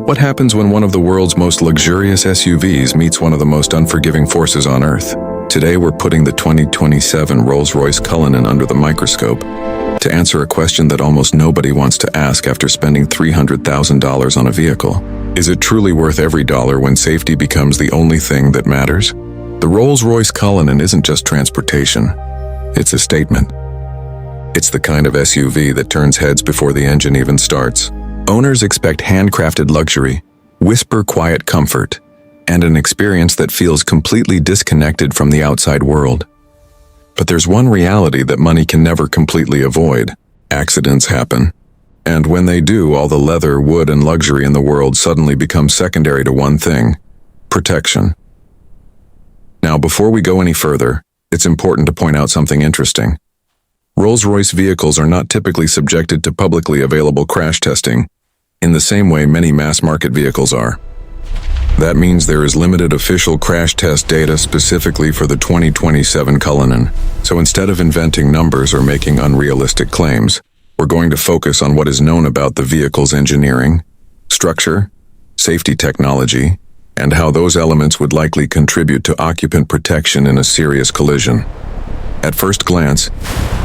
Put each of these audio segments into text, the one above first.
What happens when one of the world's most luxurious SUVs meets one of the most unforgiving forces on Earth? Today we're putting the 2027 Rolls-Royce Cullinan under the microscope to answer a question that almost nobody wants to ask after spending $300,000 on a vehicle. Is it truly worth every dollar when safety becomes the only thing that matters? The Rolls-Royce Cullinan isn't just transportation, it's a statement. It's the kind of SUV that turns heads before the engine even starts. Owners expect handcrafted luxury, whisper quiet comfort, and an experience that feels completely disconnected from the outside world. But there's one reality that money can never completely avoid. Accidents happen. And when they do, all the leather, wood, and luxury in the world suddenly becomes secondary to one thing: protection. Now, before we go any further, it's important to point out something interesting. Rolls-Royce vehicles are not typically subjected to publicly available crash testing, in the same way many mass-market vehicles are. That means there is limited official crash test data specifically for the 2027 Cullinan. So instead of inventing numbers or making unrealistic claims, we're going to focus on what is known about the vehicle's engineering, structure, safety technology, and how those elements would likely contribute to occupant protection in a serious collision. At first glance,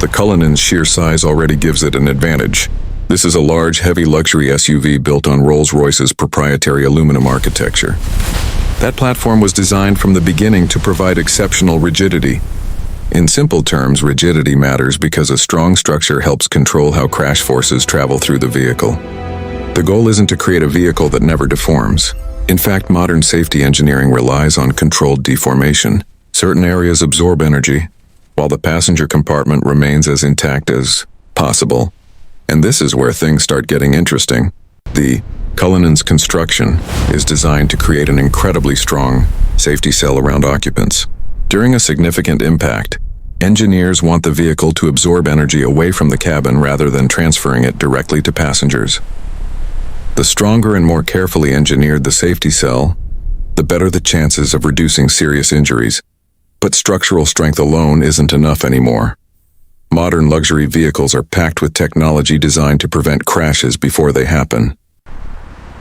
the Cullinan's sheer size already gives it an advantage. This is a large, heavy luxury SUV built on Rolls-Royce's proprietary aluminum architecture. That platform was designed from the beginning to provide exceptional rigidity. In simple terms, rigidity matters because a strong structure helps control how crash forces travel through the vehicle. The goal isn't to create a vehicle that never deforms. In fact, modern safety engineering relies on controlled deformation. Certain areas absorb energy, while the passenger compartment remains as intact as possible. And this is where things start getting interesting. The Cullinan's construction is designed to create an incredibly strong safety cell around occupants. During a significant impact, engineers want the vehicle to absorb energy away from the cabin rather than transferring it directly to passengers. The stronger and more carefully engineered the safety cell, the better the chances of reducing serious injuries. But structural strength alone isn't enough anymore. Modern luxury vehicles are packed with technology designed to prevent crashes before they happen.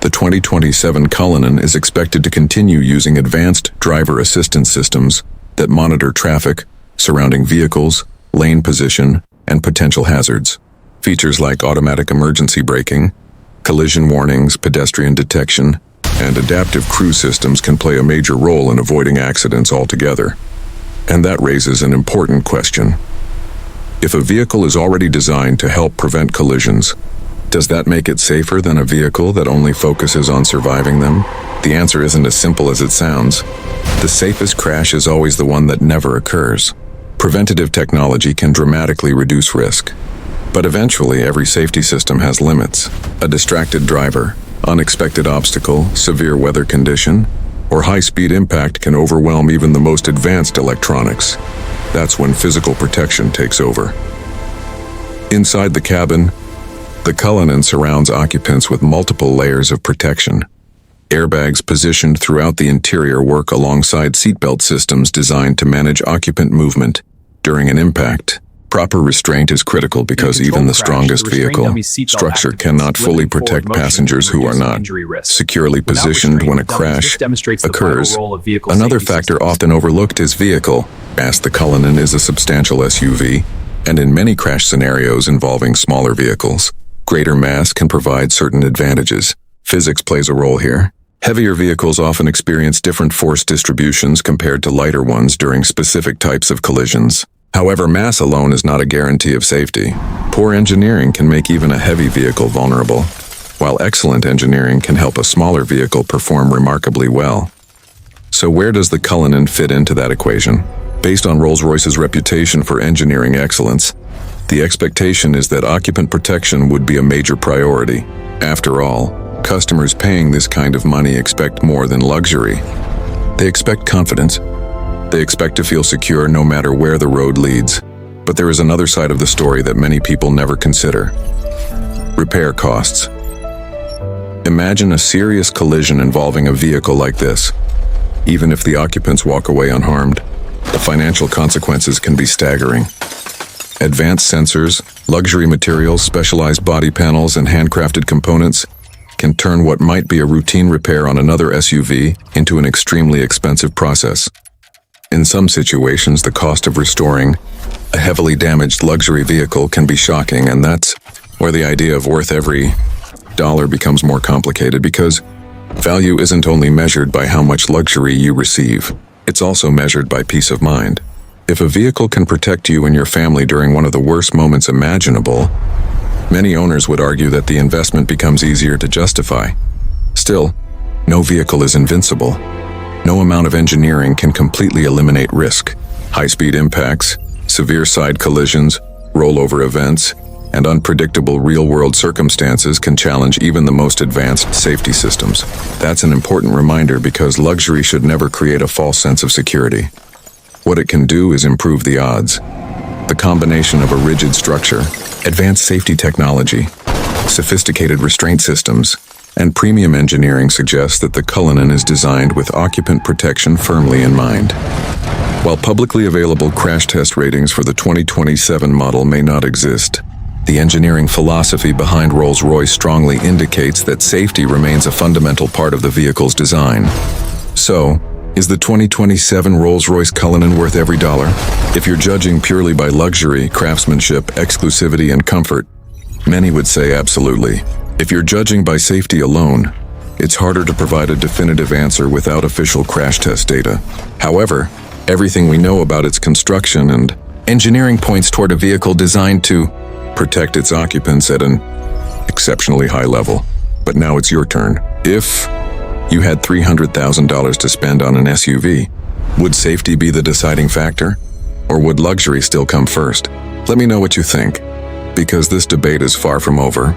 The 2027 Cullinan is expected to continue using advanced driver assistance systems that monitor traffic, surrounding vehicles, lane position, and potential hazards. Features like automatic emergency braking, collision warnings, pedestrian detection, and adaptive cruise systems can play a major role in avoiding accidents altogether. And that raises an important question. If a vehicle is already designed to help prevent collisions, does that make it safer than a vehicle that only focuses on surviving them? The answer isn't as simple as it sounds. The safest crash is always the one that never occurs. Preventative technology can dramatically reduce risk. But eventually, every safety system has limits. A distracted driver, unexpected obstacle, severe weather condition, or high-speed impact can overwhelm even the most advanced electronics. That's when physical protection takes over. Inside the cabin, the Cullinan surrounds occupants with multiple layers of protection. Airbags positioned throughout the interior work alongside seatbelt systems designed to manage occupant movement during an impact. Proper restraint is critical because even the strongest vehicle structure cannot fully protect passengers who are not securely positioned when a crash occurs. Another factor often overlooked is vehicle mass. The Cullinan is a substantial SUV, and in many crash scenarios involving smaller vehicles, greater mass can provide certain advantages. Physics plays a role here. Heavier vehicles often experience different force distributions compared to lighter ones during specific types of collisions. However, mass alone is not a guarantee of safety. Poor engineering can make even a heavy vehicle vulnerable, while excellent engineering can help a smaller vehicle perform remarkably well. So where does the Cullinan fit into that equation? Based on Rolls-Royce's reputation for engineering excellence, the expectation is that occupant protection would be a major priority. After all, customers paying this kind of money expect more than luxury. They expect confidence. They expect to feel secure no matter where the road leads. But there is another side of the story that many people never consider. Repair costs. Imagine a serious collision involving a vehicle like this. Even if the occupants walk away unharmed, the financial consequences can be staggering. Advanced sensors, luxury materials, specialized body panels, and handcrafted components can turn what might be a routine repair on another SUV into an extremely expensive process. In some situations, the cost of restoring a heavily damaged luxury vehicle can be shocking, and that's where the idea of worth every dollar becomes more complicated, because value isn't only measured by how much luxury you receive, it's also measured by peace of mind. If a vehicle can protect you and your family during one of the worst moments imaginable, many owners would argue that the investment becomes easier to justify. Still, no vehicle is invincible. No amount of engineering can completely eliminate risk. High-speed impacts, severe side collisions, rollover events, and unpredictable real-world circumstances can challenge even the most advanced safety systems. That's an important reminder, because luxury should never create a false sense of security. What it can do is improve the odds. The combination of a rigid structure, advanced safety technology, sophisticated restraint systems, and premium engineering suggests that the Cullinan is designed with occupant protection firmly in mind. While publicly available crash test ratings for the 2027 model may not exist, the engineering philosophy behind Rolls-Royce strongly indicates that safety remains a fundamental part of the vehicle's design. So, is the 2027 Rolls-Royce Cullinan worth every dollar? If you're judging purely by luxury, craftsmanship, exclusivity, and comfort, many would say absolutely. If you're judging by safety alone, it's harder to provide a definitive answer without official crash test data. However, everything we know about its construction and engineering points toward a vehicle designed to protect its occupants at an exceptionally high level. But now it's your turn. If you had $300,000 to spend on an SUV, would safety be the deciding factor? Or would luxury still come first? Let me know what you think, because this debate is far from over.